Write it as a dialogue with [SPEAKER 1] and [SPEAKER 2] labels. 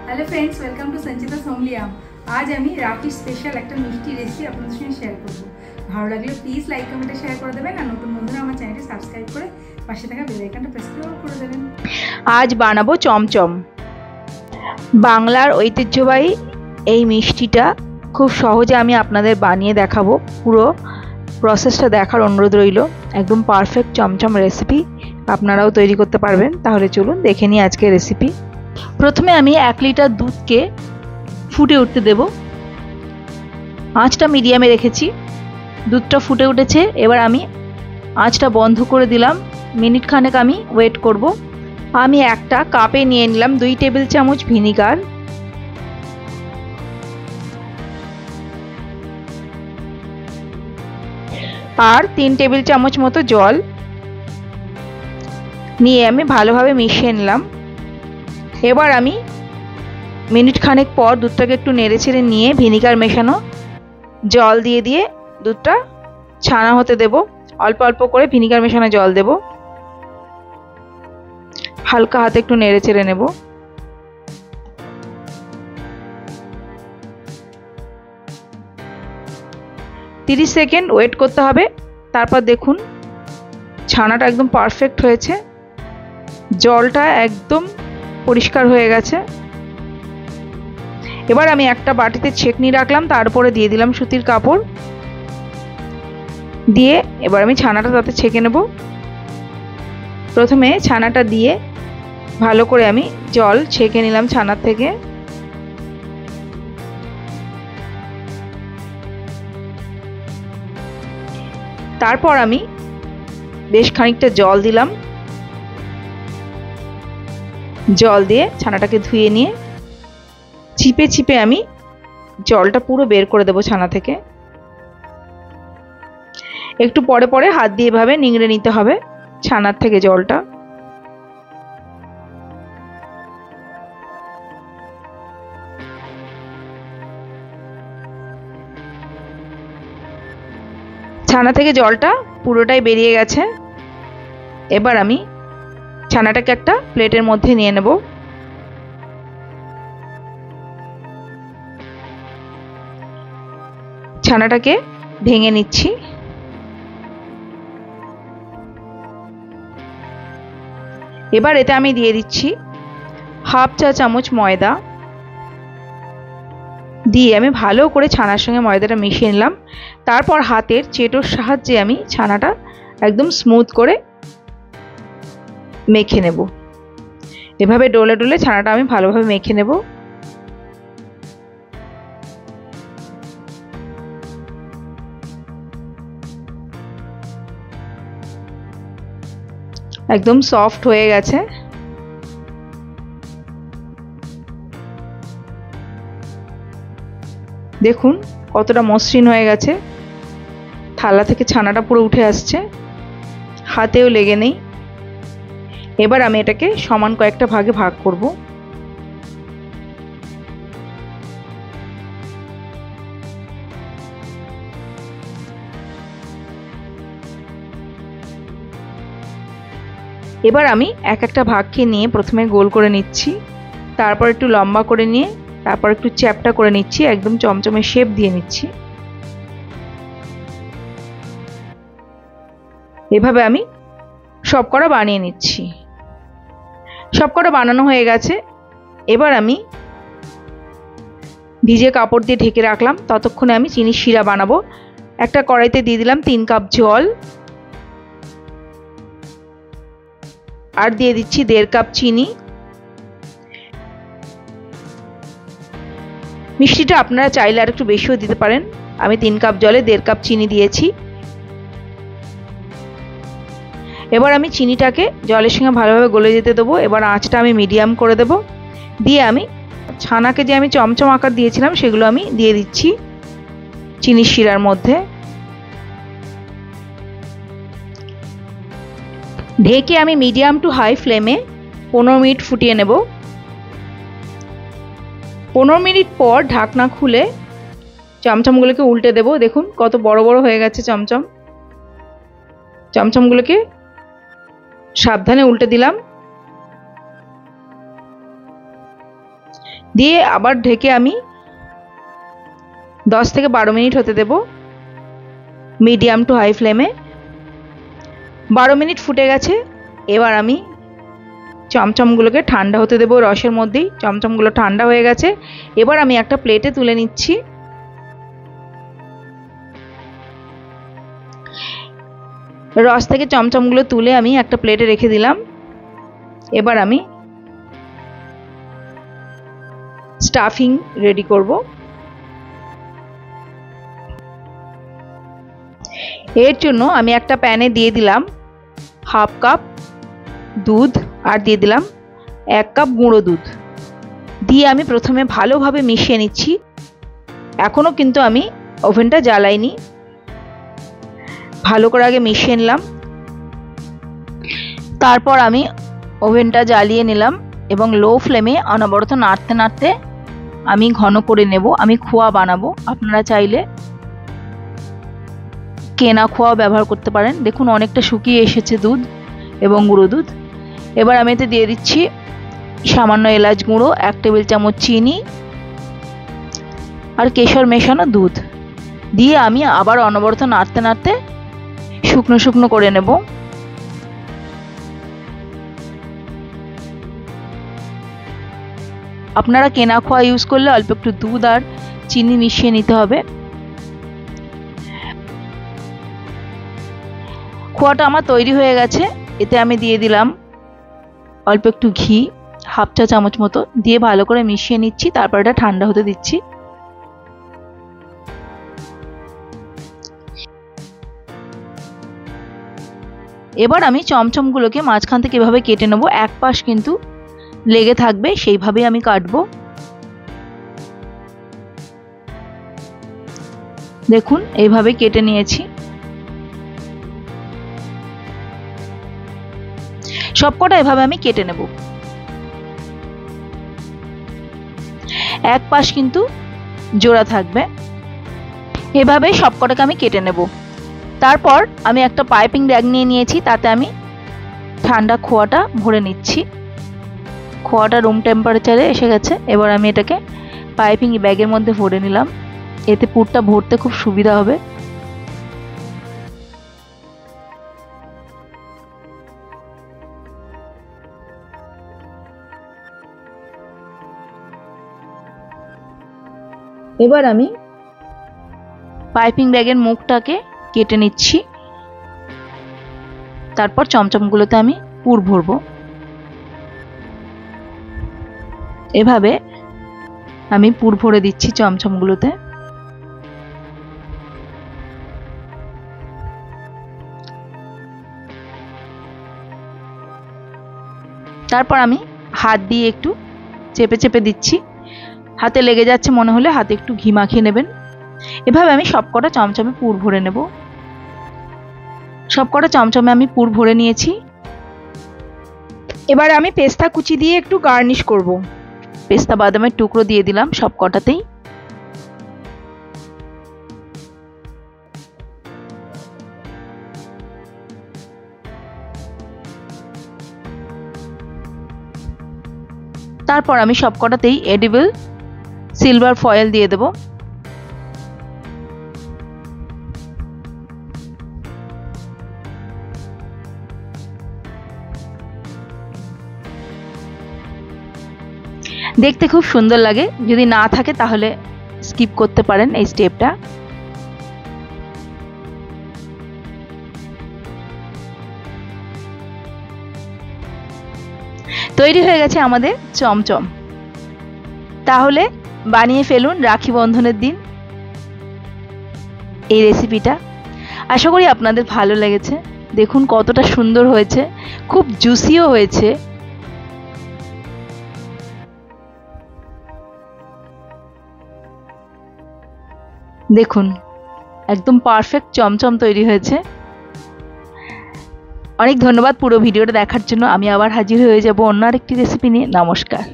[SPEAKER 1] Hello friends, welcome to संचिता सोमलियाम। आज আমি রাখি স্পেশাল একটা মিষ্টি রেসিপি আপনাদের সঙ্গে শেয়ার করব। ভালো লাগলে প্লিজ লাইক কমেন্টে শেয়ার করে দেবেন আর নতুন বন্ধুরা আমার চ্যানেলটি সাবস্ক্রাইব করে পাশে থাকা বেল আইকনটা প্রেস করে দেবেন।
[SPEAKER 2] আজ বানাবো চমচম। বাংলার ঐতিহ্যবাহী এই মিষ্টিটা খুব সহজে আমি আপনাদের বানিয়ে দেখাবো। পুরো প্রসেসটা দেখার অনুরোধ রইল। একদম পারফেক্ট চমচম রেসিপি আপনারাও তৈরি করতে পারবেন। তাহলে চলুন দেখে নিই আজকের রেসিপি। প্রথমে আমি 1 লিটার দুধকে ফুটে উঠতে দেব। আঁচটা মিডিয়ামে রেখেছি। দুধটা ফুটে উঠেছে, এবার আমি আঁচটা বন্ধ করে দিলাম। মিনিট খানেক আমি ওয়েট করব। আমি একটা কাপে নিয়ে নিলাম 2 টেবিল চামচ ভিনিগার, আর 3 টেবিল চামচ মতো জল নিয়ে আমি ভালোভাবে মিশিয়ে নিলাম। এবার আমি মিনিট খানেক পর দুধটাকে একটু নেড়েচেড়ে নিয়ে ভিনিগার মেশানো জল দিয়ে দুধটা ছানা হতে দেব। অল্প অল্প করে ভিনিগার মেশানো জল দেব। হালকা হাতে একটু নেড়েচেড়ে নেব। তিরিশ সেকেন্ড ওয়েট করতে হবে। তারপর দেখুন ছানাটা একদম পারফেক্ট হয়েছে। জলটা একদম পরিষ্কার হয়ে গেছে। এবার আমি একটা বাটিতে ছেঁকনি রাখলাম, তারপরে দিয়ে দিলাম সুতির কাপড় দিয়ে এবার আমি ছানাটা তাতে ছেঁকে নেব। প্রথমে ছানাটা দিয়ে ভালো করে আমি জল ছেঁকে নিলাম ছানার থেকে। তারপর আমি বেশ খানিকটা জল দিলাম। জল দিয়ে ছানাটাকে ধুয়ে নিয়ে চিপে চিপে আমি জলটা পুরো বের করে দেব ছানা থেকে। একটু পরে পরে হাত দিয়ে এভাবে নিংড়ে নিতে হবে ছানার থেকে জলটা। ছানা থেকে জলটা পুরোটাই বেরিয়ে গেছে। এবার আমি ছানাটাকে একটা প্লেটের মধ্যে নিয়ে নেব। ছানাটাকে ভেঙে নিচ্ছি। এবার এতে আমি দিয়ে দিচ্ছি হাফ চা চামচ ময়দা। দিয়ে আমি ভালো করে ছানার সঙ্গে ময়দাটা মিশিয়ে নিলাম। তারপর হাতের চেটোর সাহায্যে আমি ছানাটা একদম স্মুথ করে মেখে নেব। এভাবে ডলে ডলে ছানাটা আমি ভালোভাবে মেখে নেব। একদম সফট হয়ে গেছে। দেখুন কতটা মসৃণ হয়ে গেছে। থালা থেকে ছানাটা পুরো উঠে আসছে, হাতেও লেগে নেই। এবার আমি এটাকে সমান কয়েকটা ভাগে ভাগ করব। এবার আমি একটা ভাগকে নিয়ে প্রথমে গোল করে নিচ্ছি, তারপর একটু লম্বা করে নিয়ে তারপর একটু চ্যাপ্টা করে নিচ্ছি, একদম চমচমে শেপ দিয়ে নিচ্ছি। এভাবে আমি সবকটা বানিয়ে নিচ্ছি। সবকটা বানানো হয়ে গেছে। এবার আমি ভিজে কাপড় দিয়ে ঢেকে রাখলাম। ততক্ষণে আমি চিনির শিরা বানাবো। একটা কড়াইতে দিয়ে দিলাম 3 কাপ জল, আর দিয়ে দিচ্ছি 1.5 কাপ চিনি। মিষ্টিটা আপনারা চাইলে আর একটু বেশিও দিতে পারেন। আমি 3 কাপ জলে 1.5 কাপ চিনি দিয়েছি। এবার আমি চিনিটাকে জলের সঙ্গে ভালোভাবে গলে যেতে দেবো। এবার আঁচটা আমি মিডিয়াম করে দেব। দিয়ে আমি ছানাকে যে আমি চমচম আকার দিয়েছিলাম সেগুলো আমি দিয়ে দিচ্ছি চিনির শিরার মধ্যে। ঢেকে আমি মিডিয়াম টু হাই ফ্লেমে 15 মিনিট ফুটিয়ে নেব। 15 মিনিট পর ঢাকনা খুলে চমচমগুলোকে উল্টে দেব। দেখুন কত বড় বড় হয়ে গেছে চমচম। চমচমগুলোকে সাবধানে উল্টে দিলাম। দিয়ে আবার ঢেকে আমি 10 থেকে 12 মিনিট হতে দেব মিডিয়াম টু হাই ফ্লেমে। 12 মিনিট ফুটে গেছে। এবার আমি চমচমগুলোকে ঠান্ডা হতে দেব রসের মধ্যেই। চমচমগুলো ঠান্ডা হয়ে গেছে। এবার আমি একটা প্লেটে তুলে নিচ্ছি। রস থেকে চমচমগুলো তুলে আমি একটা প্লেটে রেখে দিলাম। এবার আমি স্টাফিং রেডি করব। এর জন্য আমি একটা প্যানে দিয়ে দিলাম 1/2 কাপ দুধ আর দিয়ে দিলাম 1 কাপ গুঁড়ো দুধ। দিয়ে আমি প্রথমে ভালোভাবে মিশিয়ে নিচ্ছি। এখনো কিন্তু আমি ওভেনটা জ্বালাইনি। ভালো করে আগে মিশিয়ে নিলাম। তারপর আমি ওভেনটা জ্বালিয়ে নিলাম এবং লো ফ্লেমে অনবরত নাড়তে নাড়তে আমি ঘন করে নেব। আমি খোয়া বানাবো। আপনারা চাইলে কেনা খোয়া ব্যবহার করতে পারেন। দেখুন অনেকটা শুকিয়ে এসেছে দুধ এবং গুঁড়ো দুধ। এবার আমি এতে দিয়ে দিচ্ছি সামান্য এলাচ গুঁড়ো, 1 টেবিল চামচ চিনি আর কেশর মেশানো দুধ দিয়ে আমি আবার অনবরত নাড়তে নাড়তে শুকনো শুকনো করে নেব। আপনারা কেনা খোয়া ইউজ করলে অল্প একটু দুধ আর চিনি মিশিয়ে নিতে হবে। খোয়াটা আমার তৈরি হয়ে গেছে। এতে আমি দিয়ে দিলাম অল্প একটু ঘি, 1/2 চা চামচ মতো, দিয়ে ভালো করে মিশিয়ে নিচ্ছি। তারপর এটা ঠান্ডা হতে দিচ্ছি। এবার আমি চমচমগুলোকে মাঝখান থেকে এভাবে কেটে নেব। এক পাশ কিন্তু লেগে থাকবে, সেইভাবেই আমি কাটবো। দেখুন এইভাবে কেটে নিয়েছি। সবকটা এভাবে আমি কেটে নেব। এক পাশ কিন্তু জোড়া থাকবে। এভাবে সবকটাকে আমি কেটে নেব। তারপর আমি একটা পাইপিং ব্যাগ নিয়ে নিয়েছি। তাতে আমি ঠান্ডা খোয়াটা ভরে নিচ্ছি। খোয়াটা রুম টেম্পারেচারে এসে গেছে। এবার আমি এটাকে পাইপিং ব্যাগের মধ্যে ভরে নিলাম। এতে পুরটা ভরতে খুব সুবিধা হবে। এবার আমি পাইপিং ব্যাগের মুখটাকে কেটে নিচ্ছি। তারপর চমচমগুলোতে আমি পুর ভরবো। এভাবে আমি পুর ভরে দিচ্ছি চমচমগুলোতে। তারপর আমি হাত দিয়ে একটু চেপে চেপে দিচ্ছি। হাতে লেগে যাচ্ছে মনে হলে হাতে একটু ঘি মাখিয়ে নেবেন। এভাবে আমি সবকটা চমচমে পুর ভরে নেব। সবকটা চমচমে আমি পুর ভরে নিয়েছি। এবার আমি পেস্তা কুচি দিয়ে একটু গার্নিশ করব। পেস্তা বাদামের টুকরো দিয়ে দিলাম সবকটাতেই। তারপর আমি সবকটাতেই এডিবল সিলভার ফয়েল দিয়ে দেব। দেখতে খুব সুন্দর লাগে। যদি না থাকে তাহলে স্কিপ করতে পারেন এই স্টেপটা। তৈরি হয়ে গেছে আমাদের চমচম। তাহলে বানিয়ে ফেলুন রাখি বন্ধনের দিন এই রেসিপিটা। আশা করি আপনাদের ভালো লেগেছে। দেখুন কতটা সুন্দর হয়েছে, খুব জুসিও হয়েছে। দেখুন একদম পারফেক্ট চমচম তৈরি হয়েছে। অনেক ধন্যবাদ পুরো ভিডিওটা দেখার জন্য। আমি আবার হাজির হয়ে যাব অন্য আরেকটি রেসিপি নিয়ে। নমস্কার।